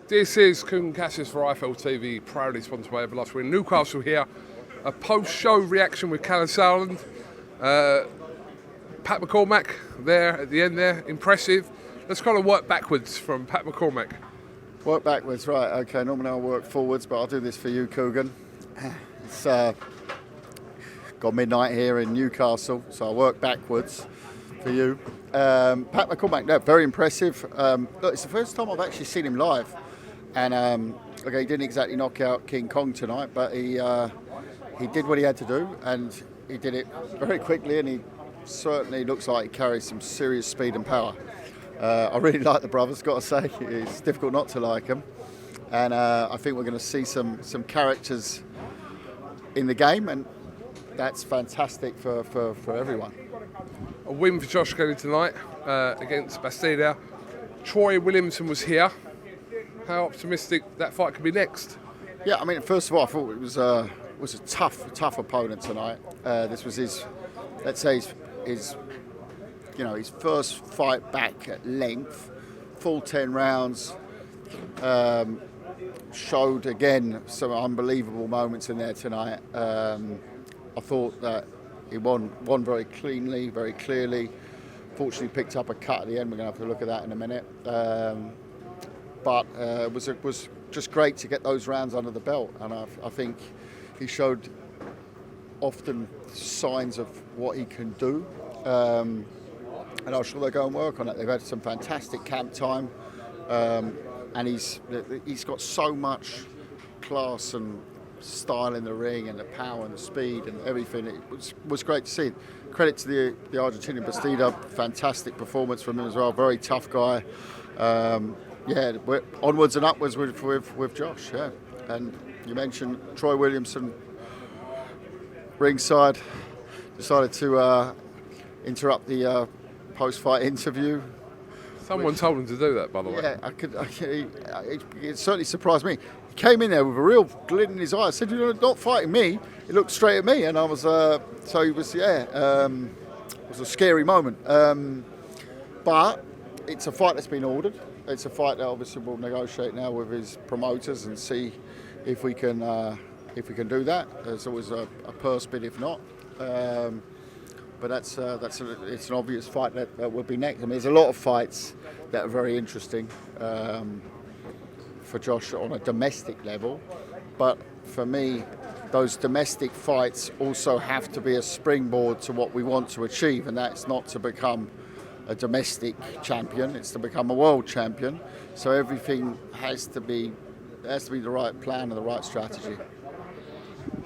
This is KUGAN CASSIUS for IFL TV, proudly sponsored by Everlast. We're in Newcastle here. A post-show reaction with KALLE SAUERLAND. Pat McCormack there at the end there, impressive. Let's kind of work backwards from Pat McCormack. Work backwards, right, okay. Normally I'll work forwards, but I'll do this for you, KUGAN. It's got midnight here in Newcastle, so I'll work backwards for you. Pat McCormack, yeah, very impressive. Look, it's the first time I've actually seen him live. And okay, he didn't exactly knock out King Kong tonight, but he did what he had to do, and he did it very quickly, and he certainly looks like he carries some serious speed and power. I really like the brothers, got to say. It's difficult not to like them. And I think we're going to see some characters in the game, and that's fantastic for everyone. A win for Josh Kelly tonight against Bastida. Troy Williamson was here. How optimistic that fight could be next? Yeah, I mean, first of all, I thought it was a tough opponent tonight. This was his, let's say, his first fight back at length, full 10 rounds. Showed again some unbelievable moments in there tonight. I thought that he won very cleanly, very clearly. Fortunately, picked up a cut at the end. We're going to have to look at that in a minute. But it was just great to get those rounds under the belt, and I think he showed often signs of what he can do, and I'm sure they'll go and work on it. They've had some fantastic camp time, and he's got so much class and style in the ring, and the power and the speed and everything. It was great to see. Credit to the Argentinian Bastida, fantastic performance from him as well. Very tough guy. Yeah, we're onwards and upwards with Josh, yeah. And you mentioned Troy Williamson, ringside, decided to interrupt the post-fight interview. Someone told him to do that, by the way. Yeah, it certainly surprised me. He came in there with a real glint in his eye. I said, "You're not fighting me." He looked straight at me, and I was, so he was, it was a scary moment. But it's a fight that's been ordered. It's a fight that obviously we'll negotiate now with his promoters and see if we can do that. There's always a purse bid if not, but it's an obvious fight that will be next. I mean, there's a lot of fights that are very interesting for Josh on a domestic level, but for me, those domestic fights also have to be a springboard to what we want to achieve, and that's not to become a domestic champion, it's to become a world champion. So everything has to be the right plan and the right strategy.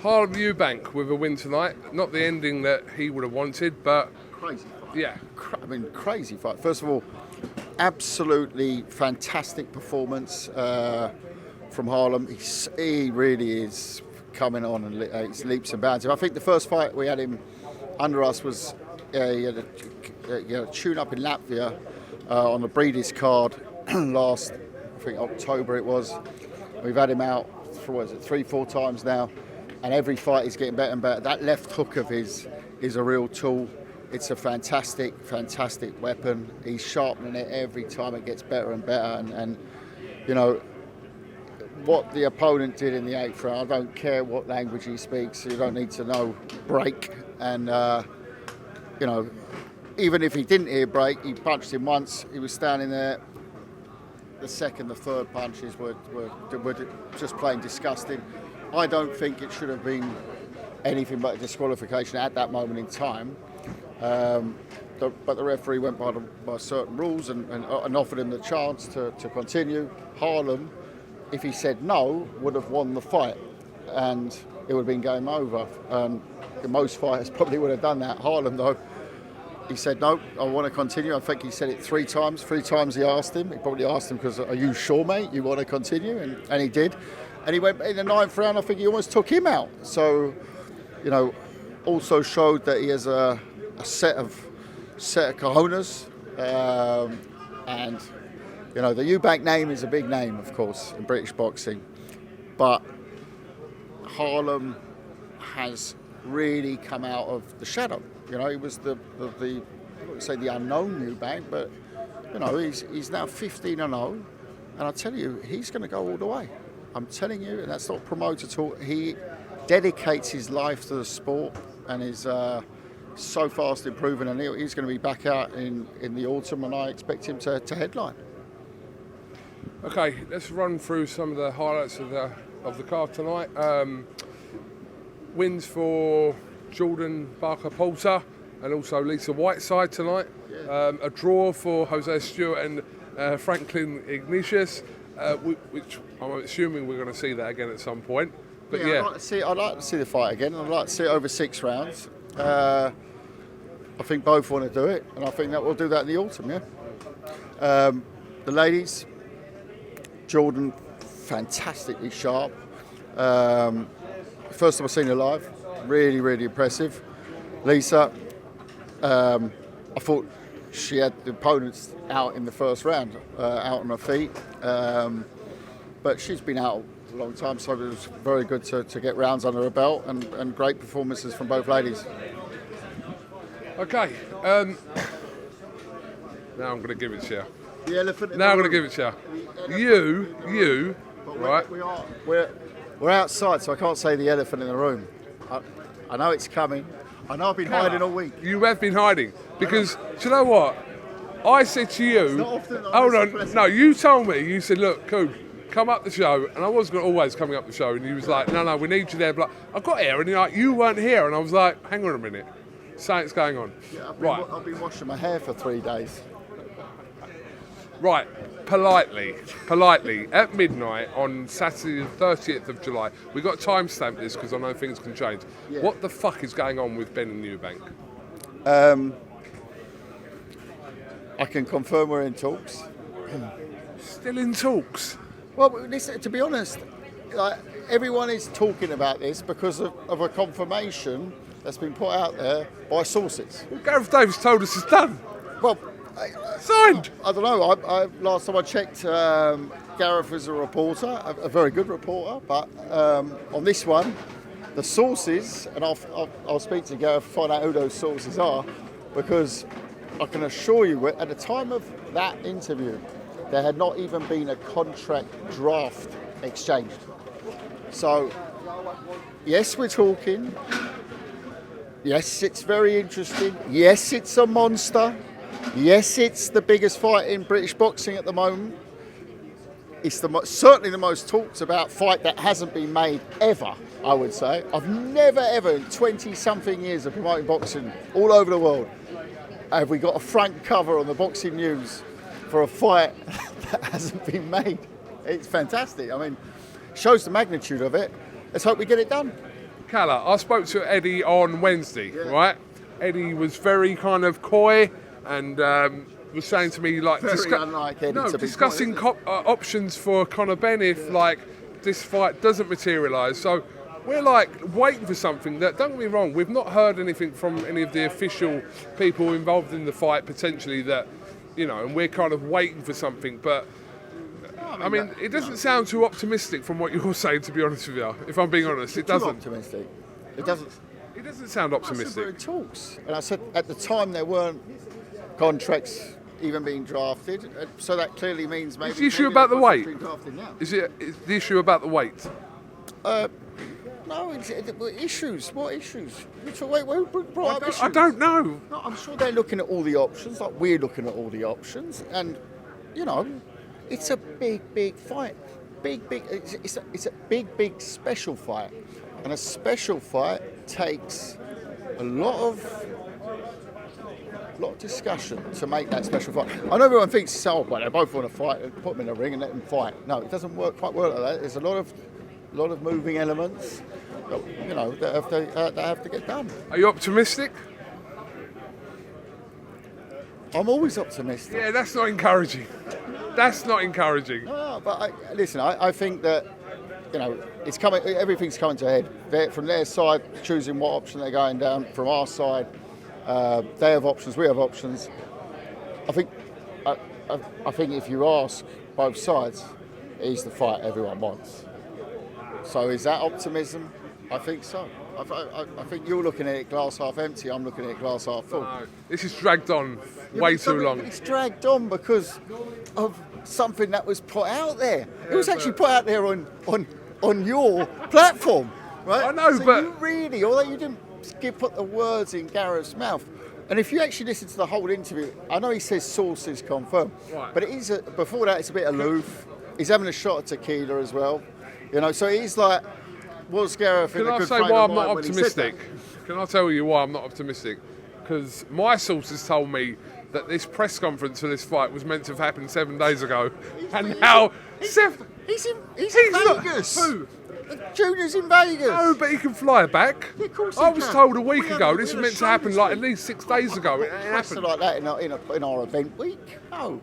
Harlem EUBANK with a win tonight. Not the ending that he would have wanted, but crazy fight. Yeah, crazy fight. First of all, absolutely fantastic performance from Harlem. He really is coming on and it's leaps and bounds. I think the first fight we had him under us was he had a tune-up in Latvia on the Breeders card last, I think October it was. We've had him out for 3-4 times now, and every fight he's getting better and better. That left hook of his is a real tool. It's a fantastic weapon. He's sharpening it every time. It gets better and better. And you know what the opponent did in the 8th round. I don't care what language he speaks. You don't need to know break. And you know, even if he didn't hear break, he punched him once. He was standing there. The second, the third punches were just plain disgusting. I don't think it should have been anything but a disqualification at that moment in time. But the referee went by certain rules and offered him the chance to continue. Harlem, if he said no, would have won the fight, and it would have been game over. Most fighters probably would have done that. Harlem, though, he said, no, I want to continue. I think he said it 3 times. 3 times he asked him. He probably asked him because, are you sure, mate, you want to continue? And he did. And he went in the 9th round, I think he almost took him out. So, you know, also showed that he has a set of cojones. And, you know, the EUBANK name is a big name, of course, in British boxing. But Harlem has really come out of the shadow. You know, he was the I wouldn't say the unknown EUBANK, but you know, he's now 15-0. And I tell you, he's going to go all the way. I'm telling you, and that's not promoter talk. He dedicates his life to the sport and is so fast improving, and he's going to be back out in the autumn, and I expect him to headline. Okay, let's run through some of the highlights of the card tonight. Wins for Jordan Barker-Porter and also Lisa Whiteside tonight. Yeah. A draw for Jose Stewart and Franklin Ignatius, which I'm assuming we're going to see that again at some point. But yeah. I'd like to see the fight again. I'd like to see it over 6 rounds. I think both want to do it, and I think that we'll do that in the autumn, yeah. The ladies, Jordan, fantastically sharp. First time I've seen her live, really, really impressive. Lisa, I thought she had the opponents out in the first round, out on her feet. But she's been out a long time, so it was very good to get rounds under her belt, and great performances from both ladies. Okay, now I'm going to give it to you. The elephant in Now I'm the going to room. give it to you. But Right. We're outside, so I can't say the elephant in the room. I know it's coming. I know I've been hiding all week. You have been hiding because do you know what? I said to you. not often I'm Hold this on. impressive. No, you told me. You said, "Look, Kug, come up the show," and I wasn't always coming up the show, and you was like, "No, we need you there." But I got here, and you're like, "You weren't here," and I was like, "Hang on a minute, something's going on." Yeah, Right. I've been washing my hair for 3 days. Right, politely, at midnight on Saturday the 30th of July, we got to timestamp this because I know things can change. Yeah. What the fuck is going on with BENN and EUBANK? I can confirm we're in talks. Still in talks? Well, listen, to be honest, like, everyone is talking about this because of a confirmation that's been put out there by sources. Well, Gareth Davis told us it's done. Well, Signed! I don't know. Last time I checked, Gareth was a reporter, a very good reporter. But on this one, the sources, and I'll speak to Gareth to find out who those sources are, because I can assure you, at the time of that interview, there had not even been a contract draft exchanged. So, yes, we're talking. Yes, it's very interesting. Yes, it's a monster. Yes, it's the biggest fight in British boxing at the moment. It's certainly the most talked about fight that hasn't been made ever, I would say. I've never ever, in 20-something years of promoting boxing all over the world, have we got a front cover on the boxing news for a fight that hasn't been made. It's fantastic. I mean, shows the magnitude of it. Let's hope we get it done. Kalle, I spoke to Eddie on Wednesday, right? Eddie was very kind of coy and was saying to me, like, Very unlike Eddie to be discussing coy, options for Conor Benn if, like, this fight doesn't materialise. So we're, like, waiting for something that, don't get me wrong, we've not heard anything from any of the official people involved in the fight, potentially, that, you know, and we're kind of waiting for something. But, I mean, it doesn't sound too optimistic from what you're saying, to be honest with you. If I'm being honest, it doesn't. Optimistic. It doesn't. It doesn't sound I said we're optimistic. in talks, and I said at the time there weren't contracts even being drafted, so that clearly means maybe. Is the issue maybe about the contract's weight? being drafted now. Is the issue about the weight? No, issues. What issues? Wait, who brought up issues? I don't know. No, I'm sure they're looking at all the options, like we're looking at all the options, and you know, it's a big fight. It's a big special fight, and a special fight takes a lot of discussion to make that special fight. I know everyone thinks, oh, well, they both want to fight, put them in a ring and let them fight. No, it doesn't work quite well like that. There's a lot of moving elements that, you know, that have to get done. Are you optimistic? I'm always optimistic. Yeah, that's not encouraging. That's not encouraging. No, but I think that, you know, it's coming. Everything's coming to a head. From their side, choosing what option they're going down. From our side, they have options. We have options. I think if you ask both sides, it's the fight everyone wants. So is that optimism? I think so. I think you're looking at it glass half empty. I'm looking at it glass half full. No, this is dragged on way too long. It's dragged on because of something that was put out there. It was actually put out there on your platform, right? I know, so but you really, although you didn't put the words in Gareth's mouth, and if you actually listen to the whole interview, I know he says sources confirmed, right. but it is before that it's a bit aloof. He's having a shot of tequila as well, you know. So he's like, was Gareth in a good frame of mind? Can I say why I'm not when he said optimistic? Can I tell you why I'm not optimistic? Because my sources told me that this press conference for this fight was meant to have happened 7 days ago, and now he's in Vegas. Who? Junior's in Vegas. No, but he can fly back. Yeah, of course he I was can. told a week We ago had a- this we was had a meant to show happen this like week. at least 6 days ago. It ain't Press happened. like that in our event week. No.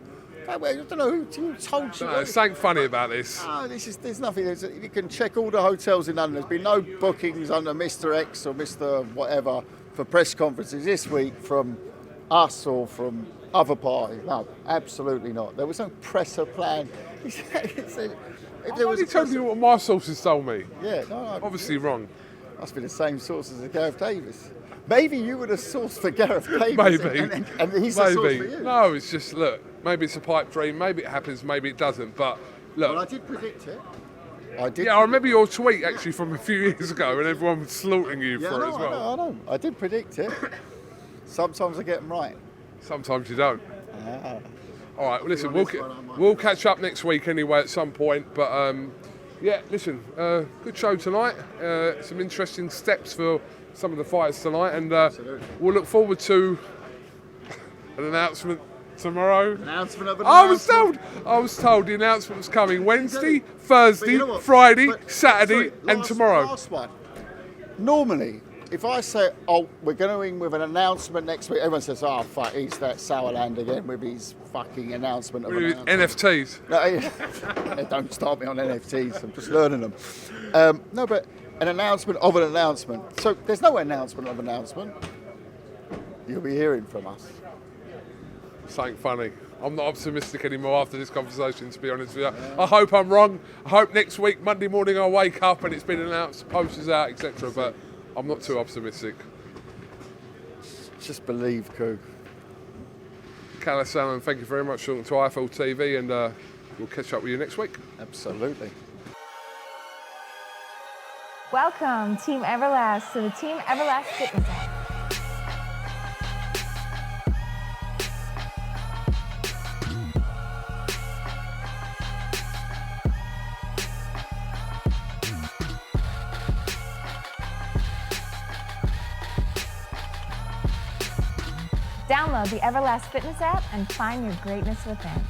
I don't know who told you. No, there's something funny about this. No, there's nothing. You can check all the hotels in London. There's been no bookings under Mr. X or Mr. whatever for press conferences this week from us or from other parties. No, absolutely not. There was no presser plan. He said, if there I'm was only a telling you what my sources told me. yeah, no, Obviously wrong. must be the same sources as Gareth Davis. Maybe you were the source for Gareth Davis. Maybe. And he's the source for Maybe. you. No, it's just, look, maybe it's a pipe dream, maybe it happens, maybe it doesn't, but look. Well, I did predict it. I did. Yeah, I remember your tweet actually from a few years ago and everyone was slaughtering you Yeah, for it as well. I know. I did predict it. Sometimes I get them right. Sometimes you don't. All right, well, listen, on this one, I might. we'll catch up next week anyway at some point, but yeah, listen, good show tonight. Some interesting steps for some of the fighters tonight, and we'll look forward to an announcement tomorrow. Announcement of an I was announcement. told the announcement was coming Wednesday, Thursday, But you know what? Friday, But- Saturday, sorry, and last- tomorrow. Last one. Normally, if I say, oh, we're going with an announcement next week, everyone says, oh, fuck, he's that Sauerland again with his fucking announcement of an announcement. NFTs. No, don't start me on NFTs, I'm just learning them. No, but an announcement of an announcement. So there's no announcement of an announcement. You'll be hearing from us. Something funny. I'm not optimistic anymore after this conversation, to be honest with you. I hope I'm wrong. I hope next week, Monday morning, I wake up and it's been announced, posters out, etc. But I'm not too optimistic. Just believe, Kug. KALLE SAUERLAND, thank you very much for talking to IFL TV, and we'll catch up with you next week. Absolutely. Welcome, Team Everlast, to the Team Everlast Fitness app. Download the Everlast Fitness app and find your greatness within.